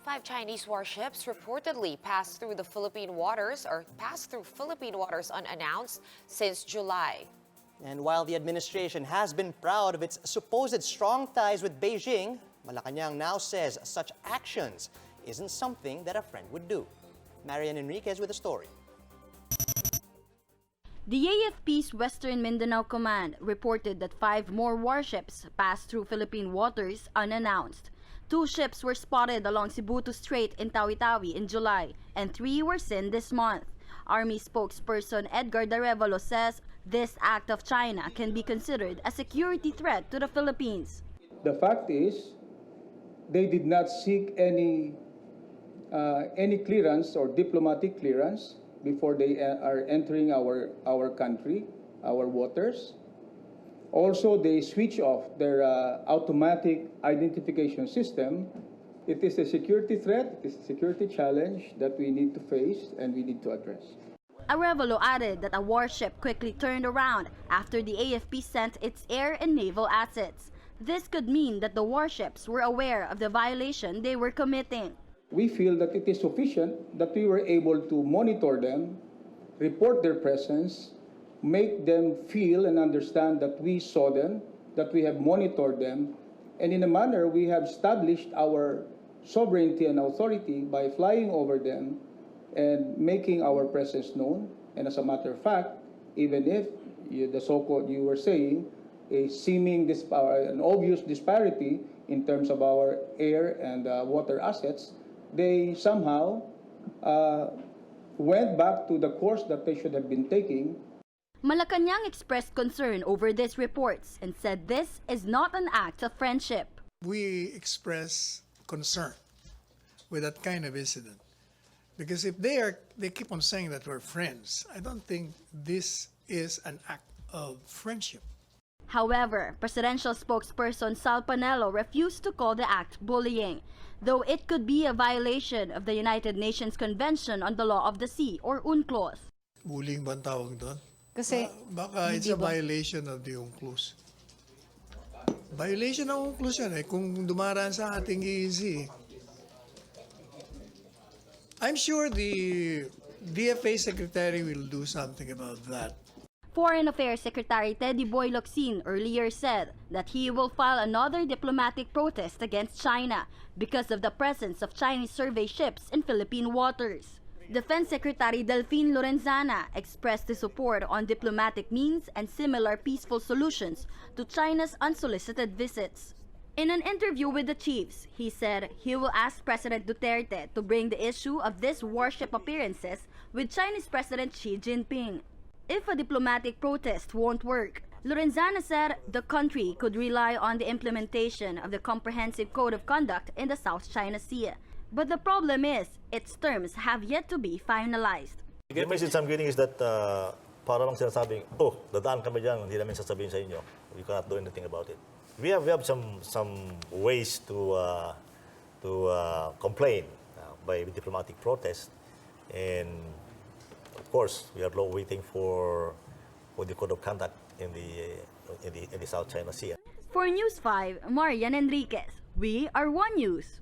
5 Chinese warships reportedly passed through Philippine waters unannounced since July. And while the administration has been proud of its supposed strong ties with Beijing, Malacanang now says such actions isn't something that a friend would do. Marian Enriquez with the story. The AFP's Western Mindanao Command reported that 5 more warships passed through Philippine waters unannounced. 2 ships were spotted along Sibutu Strait in Tawi-Tawi in July, and 3 were seen this month. Army spokesperson Edgar Darevalo says this act of China can be considered a security threat to the Philippines. The fact is, they did not seek any clearance or diplomatic clearance before they are entering our country, our waters. Also, they switch off their automatic identification system. It is a security threat, it is a security challenge that we need to face and we need to address. Arevalo added that a warship quickly turned around after the AFP sent its air and naval assets. This could mean that the warships were aware of the violation they were committing. We feel that it is sufficient that we were able to monitor them, report their presence, make them feel and understand that we saw them, that we have monitored them, and in a manner we have established our sovereignty and authority by flying over them and making our presence known. And as a matter of fact, even if the so-called, you were saying, a seeming an obvious disparity in terms of our air and water assets, they somehow went back to the course that they should have been taking. Malacanang expressed concern over these reports and said this is not an act of friendship. We express concern with that kind of incident because if they keep on saying that we're friends, I don't think this is an act of friendship. However, presidential spokesperson Sal Panelo refused to call the act bullying, though it could be a violation of the United Nations Convention on the Law of the Sea or UNCLOS. Bullying ba ang tawag doon? Kasi baka it's a violation of the UNCLOS. Violation ng UNCLOS yan kung dumaraan sa ating EEZ. I'm sure the DFA secretary will do something about that. Foreign Affairs Secretary Teddy Boy Locsin earlier said that he will file another diplomatic protest against China because of the presence of Chinese survey ships in Philippine waters. Defense Secretary Delphine Lorenzana expressed his support on diplomatic means and similar peaceful solutions to China's unsolicited visits. In an interview with the chiefs, he said he will ask President Duterte to bring the issue of these warship appearances with Chinese President Xi Jinping. If a diplomatic protest won't work, Lorenzana said the country could rely on the implementation of the Comprehensive Code of Conduct in the South China Sea. But the problem is, its terms have yet to be finalized. The message I'm getting is that para lang sinasabing, oh, dadaan kami dyan, hindi namin sasabihin sa inyo. You cannot do anything about it. We have some ways to complain by diplomatic protest, and of course we are waiting for the code of conduct in the South China Sea. For News 5, Marian Enriquez. We are One News.